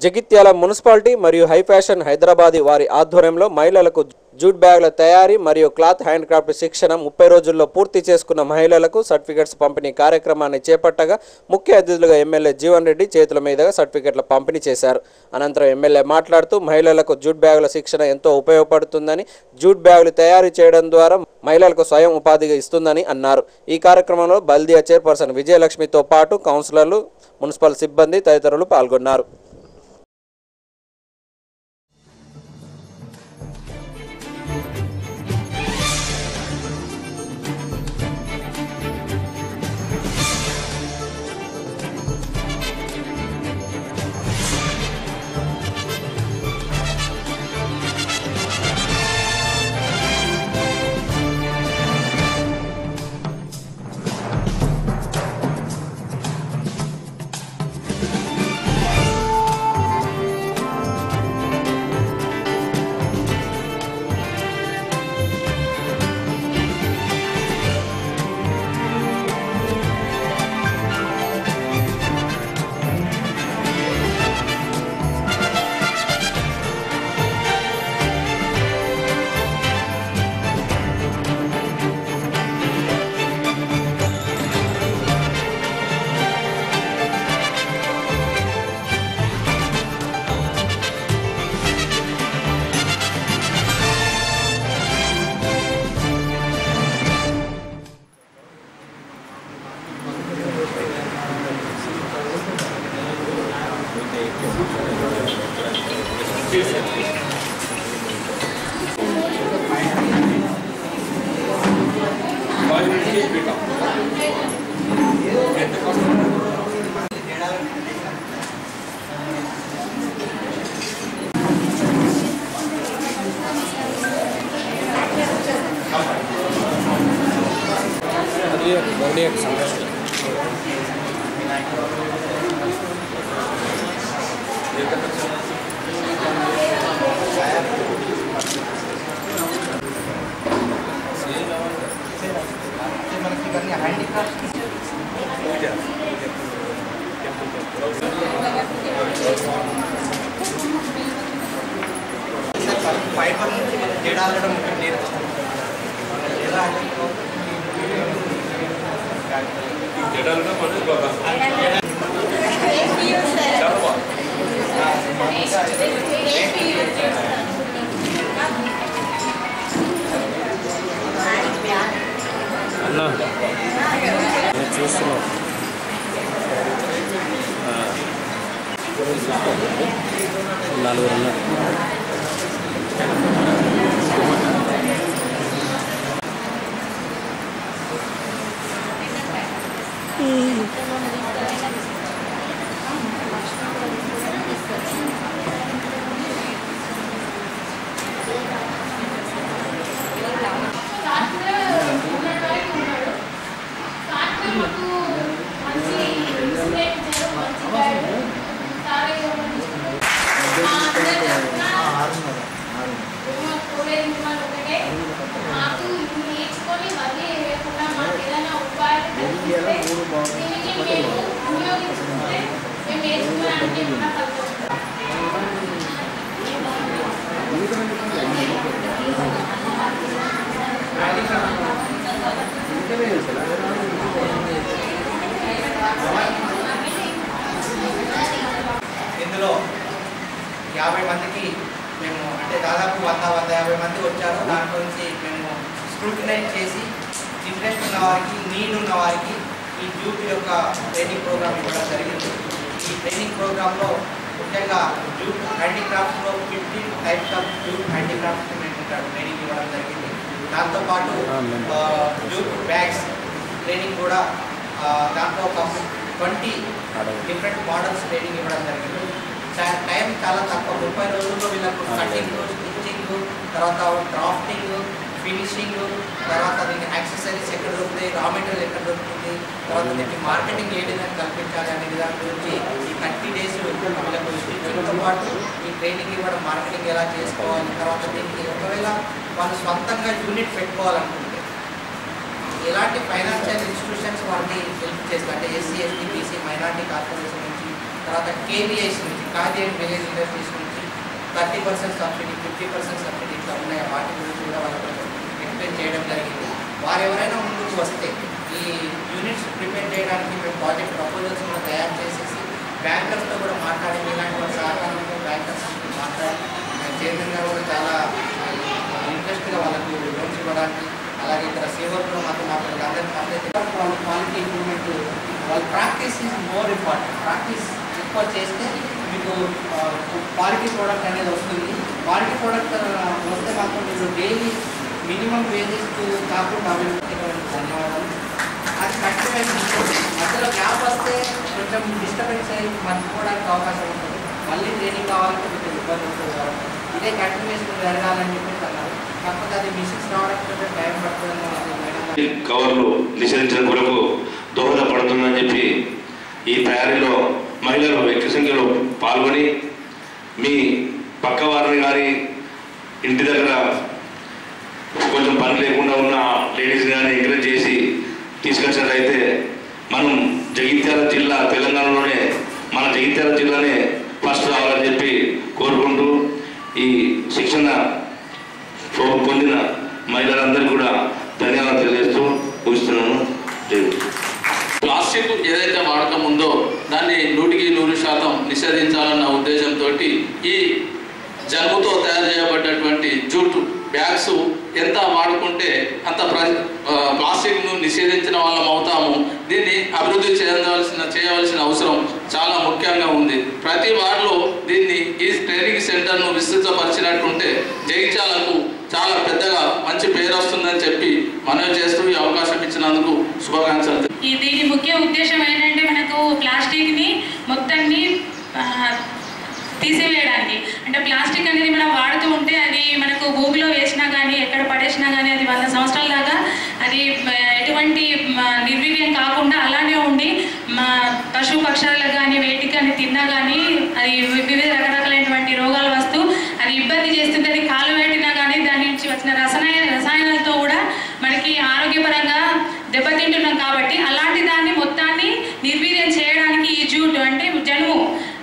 Jagtial municipality మరియు high fashion Hyderabadi వారి ఆధ్వర్యంలో మహిళలకు జూట్ బ్యాగుల తయారీ మరియు క్లాత్ హ్యాండ్ క్రాఫ్ట్ శిక్షణ 30 రోజుల్లో పూర్తి చేసుకున్న మహిళలకు సర్టిఫికెట్స్ పంపిణీ కార్యక్రమాన్ని చేపట్టగా ముఖ్య అతిథులుగా ఎమ్మెల్యే జీవన్ రెడ్డి చేతుల మీదుగా సర్టిఫికెట్ల పంపిణీ చేశారు. అనంతరం ఎమ్మెల్యే మాట్లాడుతూ మహిళలకు జూట్ బ్యాగుల శిక్షణ ఎంతో ఉపయోగపడుతుందని, జూట్ బ్యాగులు తయారు చేయడం ద్వారా మహిళలకు స్వయం ఉపాధిగా ఇస్తుందని అన్నారు. ఈ కార్యక్రమంలో బల్దియా చైర్పర్సన్ విజయలక్ష్మితో పాటు కౌన్సిలర్లు, మున్సిపల్ సిబ్బంది తదితరులు పాల్గొన్నారు. ఫైబర్ నుంచి జడాలడం నేర్చుకుంటాం. ఎలా అన్నా చూస్తున్నాం. నలుగురు ఇందులో 50 మందికి మేము అంటే దాదాపు 150 మంది వచ్చారు. దాంట్లో నుంచి మేము స్క్రూటినైజ్ చేసి ఇంట్రెస్ట్ ఉన్న వారికి, నీడ్ ఉన్న వారికి ఈ జూట్ యొక్క ట్రైనింగ్ ప్రోగ్రామ్ ఇవ్వడం జరిగింది. ఈ ట్రైనింగ్ ప్రోగ్రాంలో ముఖ్యంగా జూట్ హ్యాండీక్రాఫ్ట్స్లో 15 టైప్స్ ఆఫ్ జూట్ హ్యాండీక్రాఫ్ట్స్ మేము ట్రైనింగ్ ఇవ్వడం జరిగింది. దాంతోపాటు జూట్ బ్యాగ్స్ ట్రైనింగ్ కూడా దాంట్లో ఒక 20 డిఫరెంట్ మోడల్స్ ట్రైనింగ్ ఇవ్వడం జరిగింది. టైం చాలా తక్కువ, 30 రోజుల్లో వీళ్ళకు కటింగ్, స్టిచ్చింగ్, తర్వాత డ్రాఫ్టింగ్, ఫినిషింగ్, తర్వాత దీనికి యాక్సెసరీస్ ఎక్కడ దొరుకుతాయి, రా మెటీరియల్ ఎక్కడ దొరుకుతుంది, తర్వాత దీనికి మార్కెటింగ్ ఏ విధంగా కల్పించాలి అనే దాని గురించి ఈ 30 డేస్ వీళ్ళకు స్టిచ్చింగ్తో పాటు ఈ ట్రైనింగ్ ఇవ్వడం, మార్కెటింగ్ ఎలా చేసుకోవాలి, తర్వాత దీనికి ఒకవేళ వాళ్ళు స్వంతంగా యూనిట్ పెట్టుకోవాలనుకుంటే ఎలాంటి ఫైనాన్షియల్ ఇన్స్టిట్యూషన్స్ వాటిని హెల్ప్ చేస్తారు అంటే SC, ST, BC, minority corporation నుంచి, తర్వాత కేవీఐస్ నుంచి ఖాదీ అండ్ విలేజ్ ఇండస్ట్రీస్ నుంచి 30% సబ్సిడీ 50% సబ్సిడీ ఇట్లా ఉన్నాయి. వాటి గురించి కూడా వాళ్ళకు ఎక్స్ప్లెయిన్ చేయడం జరిగింది. వారు ఎవరైనా ముందుకు వస్తే ఈ యూనిట్స్ ప్రిపేర్ చేయడానికి మేము ప్రాజెక్ట్ ప్రపోజల్స్ కూడా తయారు చేసేసి బ్యాంకర్స్తో కూడా మాట్లాడి ఇలాంటి వాళ్ళ సహకారంతో బ్యాంకర్స్ మాట్లాడి చైర్మన్ గారు కూడా చాలా ఇంట్రెస్ట్గా వాళ్ళకు లోన్స్ ఇవ్వడానికి, అలాగే ఇక్కడ సేవకులు మాత్రం మాట్లాడారు. అందరికీ అప్డేట్ వాళ్ళ క్వాలిటీ ఇంప్రూవ్మెంట్, వాళ్ళ practice is more important. Practice ఎక్కువ చేస్తే మీకు క్వాలిటీ ప్రోడక్ట్ అనేది వస్తుంది. క్వాలిటీ ప్రోడక్ట్ వస్తే మాత్రం మీరు డైలీ మినిమం వేజెస్ కాకుండా ధన్యవాదాలు. అది కంటిన్యూస్ మధ్యలో గ్యాప్ వస్తే కొంచెం డిస్టర్బెన్స్ అయ్యి మర్చిపోవడానికి అవకాశం ఉంటుంది. మళ్ళీ ట్రైనింగ్ కావాలంటే కొంచెం ఇబ్బంది ఉంటుంది కాబట్టి ఇదే కంటిన్యూస్ జరగాలని చెప్పేసి అన్నారు. కాకపోతే అది మిషన్స్ రావడానికి కొంచెం టైం పడుతుందని కవర్లు నిషేధించడం కొరకు దోహదపడుతుందని చెప్పి ఈ తయారీలో మహిళలు ఎక్కువ సంఖ్యలో పాల్గొని మీ పక్క వారిని కానీ ఇంటి దగ్గర కొంచెం పని లేకుండా ఉన్న లేడీస్ కానీ ఎంకరేజ్ చేసి తీసుకొచ్చినట్లయితే మనం జగిత్యాల జిల్లా తెలంగాణలోనే మన జగిత్యాల జిల్లానే ఫస్ట్ రావాలని చెప్పి కోరుకుంటూ ఈ శిక్షణ పొందిన మహిళలందరికీ కూడా ధన్యవాదాలు తెలియజేస్తూ ఊహిస్తున్నాను. ప్లాస్టిక్ ఏదైతే వాడకం ఉందో దాన్ని 100% నిషేధించాలన్న ఉద్దేశంతో ఈ జనుముతో తయారు చేయబడ్డటువంటి జూట్ బ్యాగ్స్ ఎంత వాడుకుంటే అంత ప్లాస్టిక్ను నిషేధించిన వాళ్ళం అవుతాము. దీన్ని అభివృద్ధి చేయవలసిన అవసరం చాలా ముఖ్యంగా ఉంది. ప్రతి వార్డులో దీన్ని ఈ ట్రైనింగ్ సెంటర్ను విస్తృతపరిచినట్టుంటే జగిత్యాలకు చాలా పెద్దగా మంచి పేరు వస్తుందని చెప్పి మనవి చేస్తూ ఈ అవకాశం ఇచ్చినందుకు శుభాకాంక్షలు. దీని ముఖ్య ఉద్దేశం ఏంటంటే మనకు ప్లాస్టిక్ని మొత్తాన్ని తీసివేయడానికి. అంటే ప్లాస్టిక్ అనేది మనం వాడుతూ ఉంటే అది మనకు భూమిలో వేసినా కానీ ఎక్కడ పడేసినా కానీ అది 100 సంవత్సరాల దాకా అది ఎటువంటి నిర్వీర్యం కాకుండా అలానే ఉండి పశు పక్షాలకు కానీ వేటికి కానీ తిన్నా కానీ అది వివిధ రకరకాలైనటువంటి రోగాలు వస్తూ అది ఇబ్బంది చేస్తుంది. అది కాలు పెట్టినా కానీ దాని నుంచి వచ్చిన రసాయనాలతో కూడా మనకి ఆరోగ్యపరంగా దెబ్బతింటున్నాం. కాబట్టి అలాంటి దాన్ని మొత్తాన్ని నిర్వీర్యం చేయడానికి ఈ జూట్ అంటే జనుము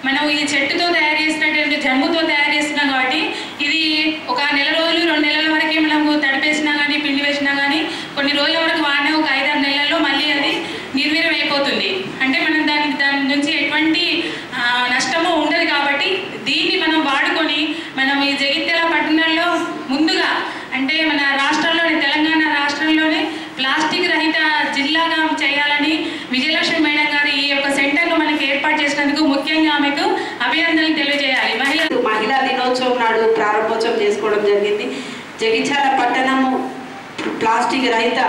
మనం ఈ చెట్టుతో తయారు చేసినటువంటి జనుముతో తయారు చేస్తున్నాం. కాబట్టి ఇది ఒక నెల రోజులు 2 నెలల వరకే మనము తడిపేసినా కానీ పిండి వేసినా కానీ కొన్ని రోజుల వరకు వాడిన ఒక 5-6 నెలల్లో మళ్ళీ అది నిర్వీర్యం అయిపోతుంది. అంటే మనం దాని నుంచి ఎటువంటి నష్టము ఉండదు. కాబట్టి దీన్ని మనం వాడుకొని మనం ఈ జగిత్యాల పట్టణంలో ముందుగా అంటే మన రాష్ట్రంలోనే తెలంగాణ రాష్ట్రంలోనే ప్లాస్టిక్ రహిత జిల్లాగా చేయాలని విజయలక్ష్మి మేడం గారు ఈ యొక్క సెంటర్ను మనకి ఏర్పాటు చేసినందుకు ముఖ్యంగా ఆమెకు అభినందనలు తెలియజేయాలి. మహిళా దినోత్సవం నాడు ప్రారంభోత్సవం చేసుకోవడం జరిగింది. జగిత్యాల పట్టణము ప్లాస్టిక్ రహిత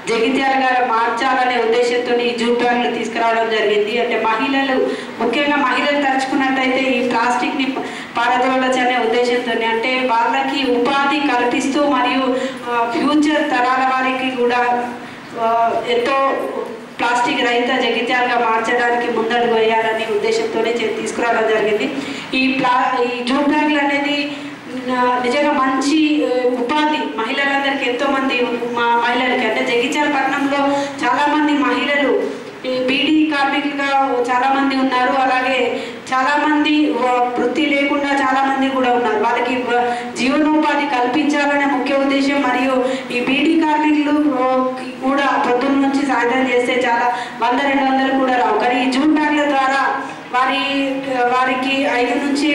జగిత్యాలుగా మార్చాలనే ఉద్దేశంతో ఈ జూట్ బ్యాగ్లు తీసుకురావడం జరిగింది. అంటే మహిళలు ముఖ్యంగా మహిళలు తలుచుకున్నట్టయితే ఈ ప్లాస్టిక్ని పారదోలచ్చు అనే ఉద్దేశంతో అంటే వాళ్ళకి ఉపాధి కల్పిస్తూ మరియు ఫ్యూచర్ తరాల వారికి కూడా ఎంతో ప్లాస్టిక్ రహిత జగిత్యాలుగా మార్చడానికి ముందడుగు వేయాలనే ఉద్దేశంతోనే తీసుకురావడం జరిగింది. ఈ జూట్ బ్యాగ్లు అనేది నిజంగా మంచి ఉపాధి మహిళలందరికీ ఎంతోమంది మహిళలకి అంటే జగిత్యాల పట్టణంలో చాలామంది మహిళలు బీడీ కార్మికులుగా చాలామంది ఉన్నారు. అలాగే చాలామంది వృత్తి లేకుండా చాలామంది కూడా ఉన్నారు. వాళ్ళకి జీవనోపాధి కల్పించాలనే ముఖ్య ఉద్దేశం. మరియు ఈ బీడీ కార్మికులు కూడా పొద్దున్న నుంచి సాయంత్రం చేస్తే చాలా 100-200 కూడా రావు. కానీ ఈ జూట్ బ్యాగ్ల ద్వారా వారికి 500 నుంచి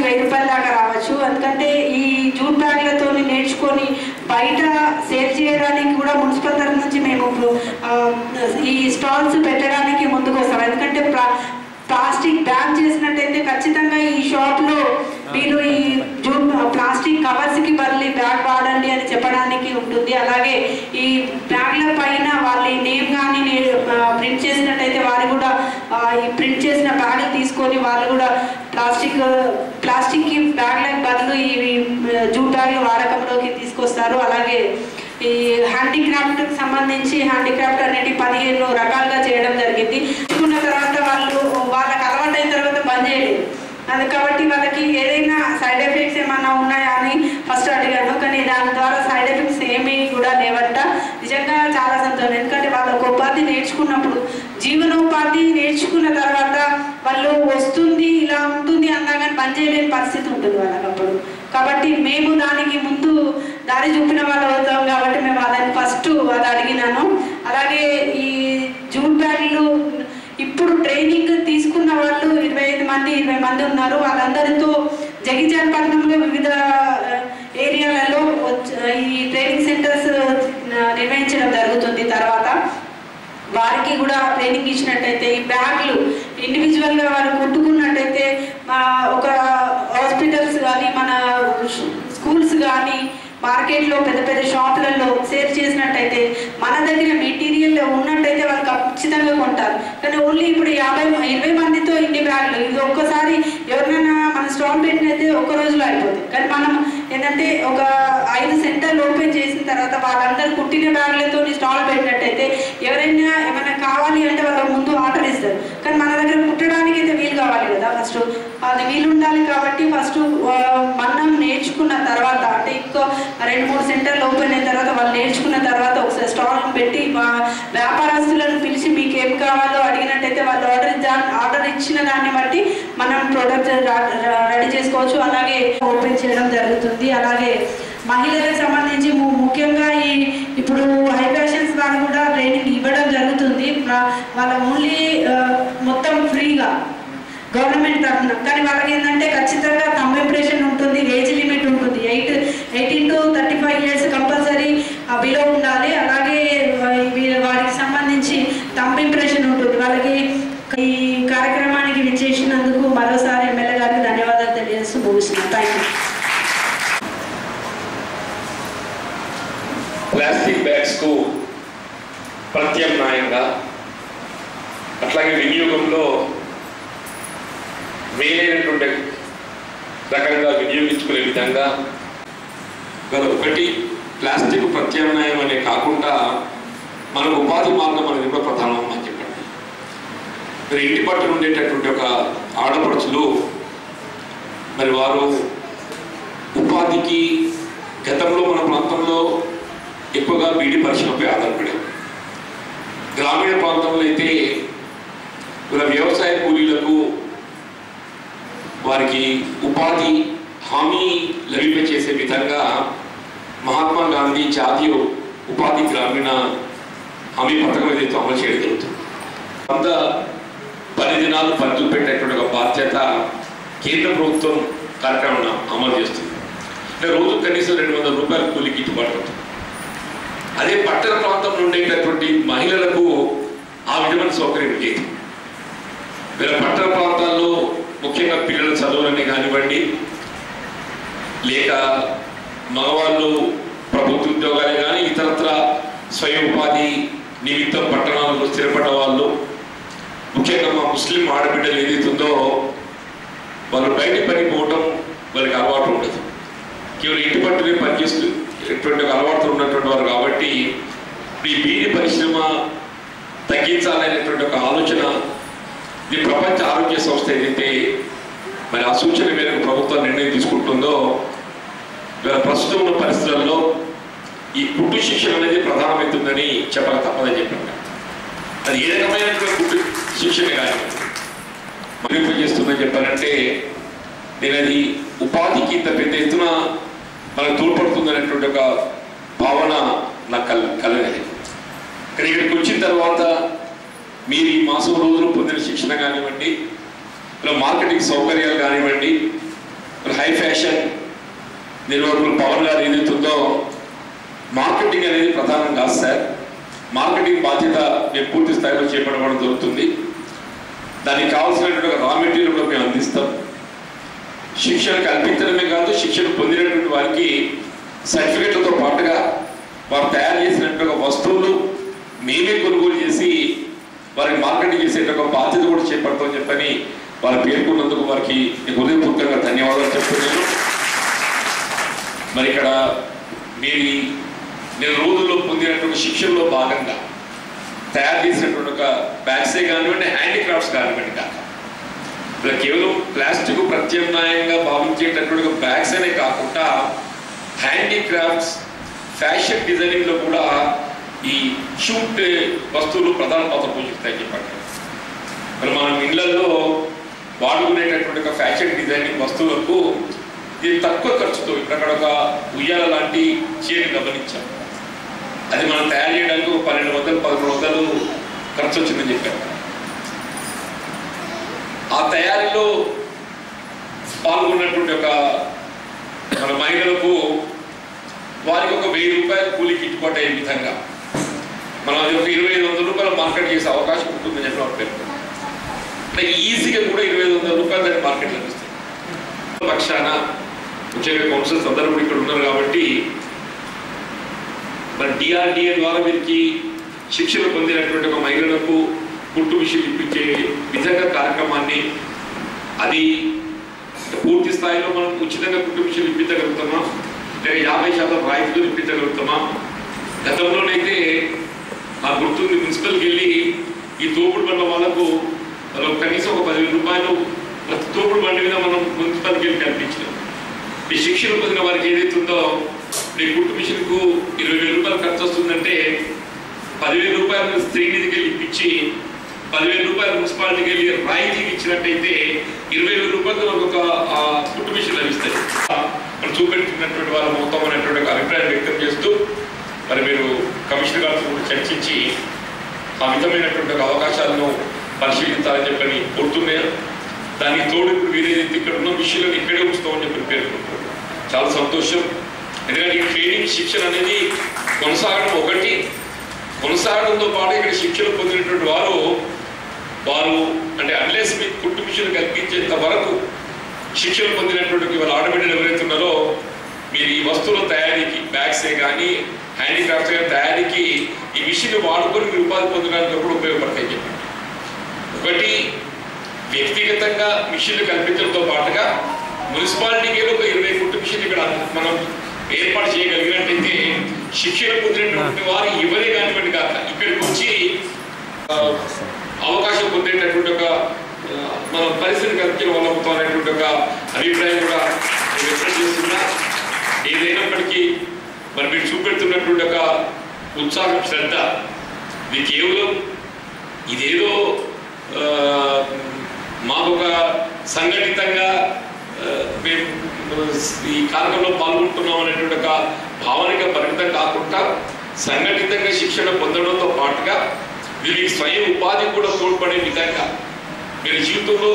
1000 రూపాయల దాకా రావచ్చు. ఎందుకంటే ఈ జూట్ బ్యాగ్లతో నేర్చుకొని బయట సేల్ చేయడానికి కూడా మున్సిపల్ తరఫు నుంచి మేము ఈ స్టాల్స్ పెట్టడానికి ముందుకు వస్తాం. ఎందుకంటే ప్లాస్టిక్ బ్యాన్ చేసినట్టయితే ఖచ్చితంగా ఈ షాప్లో మీరు ఈ జూట్ ప్లాస్టిక్ కవర్స్కి బదిలీ బ్యాగ్ వాడండి అని చెప్పడానికి ఉంటుంది. అలాగే ఈ బ్యాగ్ల పైన వాళ్ళ నేమ్ కానీ ప్రింట్ చేసినట్టయితే వారు కూడా ఈ ప్రింట్ చేసిన బ్యాగ్లు తీసుకొని వాళ్ళు కూడా ప్లాస్టిక్కి బ్యాగ్లకు బదులు ఈ జూట్ బ్యాగ్లు వాడకంలోకి తీసుకొస్తారు. అలాగే ఈ హ్యాండీక్రాఫ్ట్కి సంబంధించి హ్యాండీక్రాఫ్ట్ అనేది 15 రకాలుగా చేయడం జరిగింది. తీసుకున్న తర్వాత వాళ్ళకి అలవాటు అయిన తర్వాత బంద్ చేయలేదు. అది కాబట్టి వాళ్ళకి ఏదైనా సైడ్ ఎఫెక్ట్స్ ఏమన్నా ఉన్నాయా అని ఫస్ట్ అడిగాను. కానీ దాని ద్వారా సైడ్ ఎఫెక్ట్స్ ఏమీ కూడా లేవట. నిజంగా చాలా సంతోషం. ఎందుకంటే వాళ్ళ ఒక ఉపాధి నేర్చుకున్నప్పుడు జీవనోపాధి నేర్చుకున్న తర్వాత వాళ్ళు వస్తుంది ఇలా ఉంటుంది అన్నా కానీ పని చేయలేని పరిస్థితి ఉంటుంది వాళ్ళకి అప్పుడు. కాబట్టి మేము దానికి ముందు దారి చూపిన వాళ్ళు అవుతాం కాబట్టి మేము అదని ఫస్ట్ అది అడిగినాను. అలాగే ఈ జూట్ బ్యాగులు ఇప్పుడు ట్రైనింగ్ తీసుకున్న వాళ్ళు 25 మంది 20 మంది ఉన్నారు. వాళ్ళందరితో జగిత్యాల పట్టణంలో వివిధ ఏరియాలలో ఈ ట్రైనింగ్ సెంటర్స్ నిర్వహించడం జరుగుతుంది. తర్వాత వారికి కూడా ట్రైనింగ్ ఇచ్చినట్టయితే ఈ బ్యాగులు ఇండివిజువల్గా వారు కుట్టుకున్నట్టయితే ఒక హాస్పిటల్స్ కానీ మన స్కూల్స్ కానీ మార్కెట్లో పెద్ద పెద్ద షాపులలో సేల్ చేసినట్టయితే మన దగ్గర మెటీరియల్ ఉన్నట్టయితే వాళ్ళు ఖచ్చితంగా కొంటారు. కానీ ఓన్లీ ఇప్పుడు 20 మందితో ఇన్ని బ్యాగులు ఇది ఒక్కసారి ఎవరినైనా మన స్టాల్ పెట్టినైతే ఒక్క రోజులో అయిపోతుంది. కానీ మనం ఏంటంటే ఒక 5 సెంటర్లు ఓపెన్ చేసిన తర్వాత వాళ్ళందరూ కుట్టిన బ్యాగులతో స్టాల్ పెట్టినట్టయితే ఎవరైనా ఏమైనా కావాలి అంటే వాళ్ళ ముందు ఆర్డర్ ఇస్తారు. కానీ మన దగ్గర కుట్టడానికి అయితే వీలు కావాలి కదా, ఫస్ట్ అది వీలు ఉండాలి. కాబట్టి ఫస్ట్ మనం నేర్చుకున్న తర్వాత అంటే ఇంకో 2-3 సెంటర్లు ఓపెన్ అయిన తర్వాత వాళ్ళు నేర్చుకున్న తర్వాత ఒకసారి స్టాల్ పెట్టి వ్యాపారస్తులను పిలిచి మీకు ఏం కావాలో అడిగినట్టయితే వాళ్ళు ఆర్డర్ ఇచ్చిన దాన్ని బట్టి మనం ప్రోడక్ట్ రెడీ చేసుకోవచ్చు. అలాగే ఓపెన్ చేయడం జరుగుతుంది. అలాగే మహిళలకు సంబంధించి ముఖ్యంగా ఇప్పుడు హై ఫ్యాషన్స్ వాళ్ళు కూడా ట్రైనింగ్ ఇవ్వడం జరుగుతుంది. వాళ్ళ ఓన్లీ మొత్తం ఫ్రీగా గవర్నమెంట్ తరఫున. కానీ వాళ్ళకి ఏంటంటే ఖచ్చితంగా థంబ్ ఇంప్రెషన్ ఉంటుంది, ఏజ్ లిమిట్ ఉంటుంది, 18 to 35 years కంపల్సరీ బిలో ఉండాలి. అలాగే వారికి సంబంధించి థంబ్ ఇంప్రెషన్ ఉంటుంది. వాళ్ళకి ఈ కార్యక్రమానికి విచ్చేసినందుకు మరోసారి ఎమ్మెల్యే గారికి ధన్యవాదాలు తెలియజేస్తూ ముగిస్తున్నాను. Thank you. ప్లాస్టిక్ బ్యాగ్స్కు ప్రత్యామ్నాయంగా అట్లాగే వినియోగంలో వేరైనటువంటి రకంగా వినియోగించుకునే విధంగా ఒకటి ప్లాస్టిక్ ప్రత్యామ్నాయం అనే కాకుండా మనకు ఉపాధి మార్గం అనేది కూడా ప్రధానం అని చెప్పండి. మరి ఇంటి పట్టున ఉండేటటువంటి ఒక ఆడపడుచులు మరి వారు ఉపాధికి గతంలో మన ప్రాంతంలో ఎక్కువగా బీడీ పరిశ్రమపై ఆధారపడారు. గ్రామీణ ప్రాంతంలో అయితే ఇలా వ్యవసాయ కూలీలకు వారికి ఉపాధి హామీ లభింపచేసే విధంగా మహాత్మా గాంధీ జాతీయ ఉపాధి గ్రామీణ హామీ పథకం ఏదైతే అమలు చేయడం జరుగుతుంది. 110 దినాలు పనులు పెట్టేటువంటి ఒక బాధ్యత కేంద్ర ప్రభుత్వం కార్యక్రమం అమలు చేస్తుంది. రోజు కనీసం 200 రూపాయల కూలి గిట్టుబాటు అవుతుంది. అదే పట్టణ ప్రాంతంలో ఉండేటటువంటి మహిళలకు ఆ విధమైన సౌకర్యం లేదు. వీళ్ళ పట్టణ ప్రాంతాల్లో ముఖ్యంగా పిల్లల చదువులన్నీ కానివ్వండి, లేక మగవాళ్ళు ప్రభుత్వ ఉద్యోగాలే కానీ ఇతరత్ర స్వయం ఉపాధి నిమిత్తం పట్టణాలకు స్థిరపడ్డ వాళ్ళు, ముఖ్యంగా మా ముస్లిం ఆడబిడ్డలు ఏదైతుందో వాళ్ళు బయట పని పోవడం వాళ్ళకి అలవాటు ఉండదు. కేవలం ఇంటి పట్టునే పనిచేస్తూ ఎటువంటి అలవాటు ఉన్నటువంటి వారు కాబట్టి ఈ బీడీ పరిశ్రమ తగ్గించాలనేటువంటి ఒక ఆలోచన ఈ ప్రపంచ ఆరోగ్య సంస్థ ఏదైతే మరి ఆ సూచన మేరకు ప్రభుత్వం నిర్ణయం తీసుకుంటుందో ఇవాళ ప్రస్తుతం ఉన్న పరిస్థితుల్లో ఈ కుట్టు శిక్షణ అనేది ప్రధానమవుతుందని చెప్పక తప్పదని చెప్పాను. అది ఏ రకమైనటువంటి కుట్టు శిక్షణ కానీ మరింపు చేస్తుందని చెప్పారంటే నేను అది ఉపాధికి ఇంత పెద్ద ఎత్తున మనకు తోడ్పడుతుందనేటువంటి ఒక భావన నాకు కలిగినది. కానీ ఇక్కడికి వచ్చిన తర్వాత మీరు ఈ మాసం రోజులు పొందిన శిక్షణ కానివ్వండి, ఇలా మార్కెటింగ్ సౌకర్యాలు కానివ్వండి, హై ఫ్యాషన్ నిర్వాహకులు పవన్ గారు ఏదైతుందో మార్కెటింగ్ అనేది ప్రధానం కాదు సార్. మార్కెటింగ్ బాధ్యత మేము పూర్తి స్థాయిలో చేపట్టడం జరుగుతుంది. దానికి కావాల్సినటువంటి రా మెటీరియల్ కూడా మేము అందిస్తాం. శిక్షణ కల్పించడమే కాదు, శిక్షణ పొందినటువంటి వారికి సర్టిఫికెట్లతో పాటుగా వారు తయారు చేసినటువంటి వస్తువులు మేమే కొనుగోలు చేసి వారికి మార్కెటింగ్ చేసేట బాధ్యత కూడా చేపడతామని చెప్పని వారు పేర్కొన్నందుకు వారికి హృదయపూర్వకంగా ధన్యవాదాలు చెప్తున్నాను. మరి ఇక్కడ మీరు నేను రోజుల్లో పొందినటువంటి శిక్షణలో భాగంగా తయారు చేసినటువంటి ఒక బ్యాగ్సే కానివ్వండి, హ్యాండీక్రాఫ్ట్స్ కానివ్వండి కాక ఇలా కేవలం ప్లాస్టిక్ ప్రత్యామ్నాయంగా భావించేటటువంటి బ్యాగ్స్ అనే కాకుండా హ్యాండీక్రాఫ్ట్స్, ఫ్యాషన్ డిజైనింగ్లో కూడా ఈ షూట్ వస్తువులు ప్రధాన పాత్ర పోషిస్తాయని చెప్పండి. మరి మనం ఇళ్లలో వాడుకునేటటువంటి ఒక ఫ్యాషన్ డిజైనింగ్ వస్తువులకు ఇది తక్కువ ఖర్చుతో ఇప్పుడు అక్కడ ఒక ఉయ్యాల లాంటి చీరని గమనించాం. అది మనం తయారు చేయడానికి 1200-1300 ఖర్చు వచ్చిందని చెప్పారు. ఆ తయారీలో పాల్గొన్నటువంటి ఒక మన మహిళలకు వారికి ఒక 1000 రూపాయల కూలికి గిట్టుబాటు అయ్యే విధంగా మనం అది ఒక 2500 రూపాయలు మార్కెట్ చేసే అవకాశం ఉంటుందని చెప్పి వాళ్ళు పేర్కొన్నారు. అంటే ఈజీగా కూడా 2500 రూపాయలు దాన్ని మార్కెట్ లభిస్తుంది. పక్షాన ముఖ్యంగా కౌన్సిల్స్ అందరూ కూడా ఇక్కడ ఉన్నారు కాబట్టి మరి డిఆర్డిఏ ద్వారా వీరికి శిక్షణ పొందినటువంటి ఒక మహిళలకు కుట్టు మిషన్ ఇప్పించే విధంగా కార్యక్రమాన్ని అది పూర్తి స్థాయిలో మనం ఉచితంగా కుట్టు మిషన్ ఇప్పించగలుగుతామా లేక 50% రాయితీతో ఇప్పించగలుగుతామా? గతంలోనైతే ఆ గుర్తుంది మున్సిపల్కి వెళ్ళి ఈ తోపుడు బండ్ల వాళ్ళకు కనీసం ఒక 10,000 రూపాయలు ప్రతి తోపుడు బండి మీద మనం మున్సిపల్కి వెళ్ళి కల్పించినాం. ఈ శిక్షణ పొందిన వారికి ఏదైతే ఉందో ఈ కుట్టు మిషన్కు 20,000 రూపాయలు ఖర్చు వస్తుందంటే 10,000 రూపాయలు స్త్రీ నిధికి వెళ్ళి ఇప్పించి 10,000 రూపాయలు మున్సిపాలిటీకి వెళ్ళి రాయితీకి ఇచ్చినట్టయితే 20,000 రూపాయలు మనకు ఒక కుట్టు మిషన్ లభిస్తాయి. మనం చూపెట్టినటువంటి వాళ్ళ మొత్తం అనేటువంటి అభిప్రాయం వ్యక్తం చేస్తూ మరి మీరు కమిషనర్ గారితో కూడా చర్చించి ఆ విధమైనటువంటి అవకాశాలను పరిశీలించాలని చెప్పని కోరుతున్నాయి. దానికి తోడు ఇప్పుడు వీరేదైతే ఇక్కడ ఉన్న విషయాలను ఇక్కడే ఉంచుతామని చెప్పి పేర్కొంటున్నారు. చాలా సంతోషం. ఎందుకంటే ఈ ట్రైనింగ్ శిక్షణ అనేది కొనసాగడం ఒకటి, కొనసాగడంతో పాటు ఇక్కడ శిక్షణ పొందినటువంటి వారు అంటే అన్లెస్ మీకు కుట్టు మిషన్ కల్పించేంత వరకు శిక్షణ పొందినటువంటి వాళ్ళ ఆడబిడ్డలు ఎవరైతే ఉన్నారో మీరు ఈ వస్తువుల తయారీకి బ్యాగ్సే కానీ హ్యాండీక్రాఫ్ట్స్ కానీ తయారీకి ఈ మిషన్ వాడుకొని మీరు ఉపాధి పొందడానికి కూడా ఉపయోగపడతాయి చెప్పండి. ఒకటి వ్యక్తిగతంగా మిషన్లు కల్పించడంతో పాటుగా మున్సిపాలిటీకి ఒక 20 కుట్టు మిషన్ ఇక్కడ మనం ఏర్పాటు చేయగలిగినట్టయితే శిక్షణ పొందినటువంటి వారు ఎవరే కానివ్వండి కాక ఇక్కడికి వచ్చి అవకాశం పొందేటటువంటి ఒక మన పరిస్థితి కల్పించడం వల్ల అవుతామనేటువంటి ఒక అభిప్రాయం కూడా వ్యక్తం చేస్తున్నా. ఏదైనప్పటికీ మరి మీరు చూపెడుతున్నటువంటి ఒక ఉత్సాహం శ్రద్ధ ఇది కేవలం ఇదేదో మాకొక సంఘటితంగా మేము ఈ కార్యక్రమంలో పాల్గొంటున్నాం అనేటువంటి ఒక భావనగా పరిమితం కాకుండా సంఘటితంగా శిక్షణ పొందడంతో పాటుగా వీరికి స్వయం ఉపాధి కూడా తోడ్పడే విధంగా మీరు జీవితంలో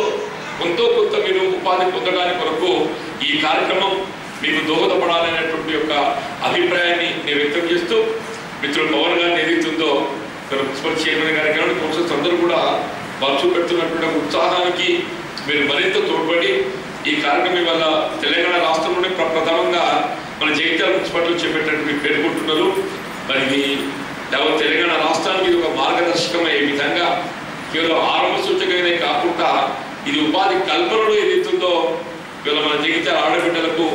కొంత మీరు ఉపాధి పొందడానికి కొరకు ఈ కార్యక్రమం మీకు దోహదపడాలనేటువంటి యొక్క అభిప్రాయాన్ని నేను వ్యక్తం చేస్తూ మిత్రులు పవన్ గారిని ఏదైతుందో మున్సిపల్ చైర్మన్ గారి కానీ కౌన్సిల్స్ అందరూ కూడా వారు చూపెడుతున్నటువంటి ఉత్సాహానికి మీరు మరింత తోడ్పడి ఈ కార్యక్రమం వల్ల తెలంగాణ రాష్ట్రంలోనే ప్రధానంగా మన జగిత్యాల మున్సిపాలిటీలో చేపట్టినట్టు మీరు పేర్కొంటున్నారు. మరి ఇది తెలంగాణ రాష్ట్రానికి ఇది ఒక మార్గదర్శకమయ్యే విధంగా కేవలం ఆరంభ సూచకనే కాకుండా ఇది ఉపాధి కల్పనలో ఏదైతుందో ఇవాళ మన జగిత్యాల ఆడబిడ్డలకు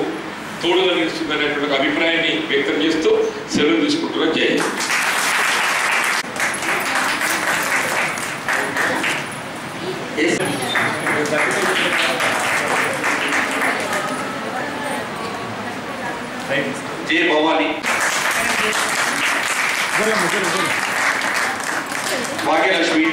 తోడుగా నిలుస్తుంది అనేటువంటి అభిప్రాయాన్ని వ్యక్తం చేస్తూ సెలవు తీసుకుంటున్నాం. జై జై భవాని భాగ్యలక్ష్మి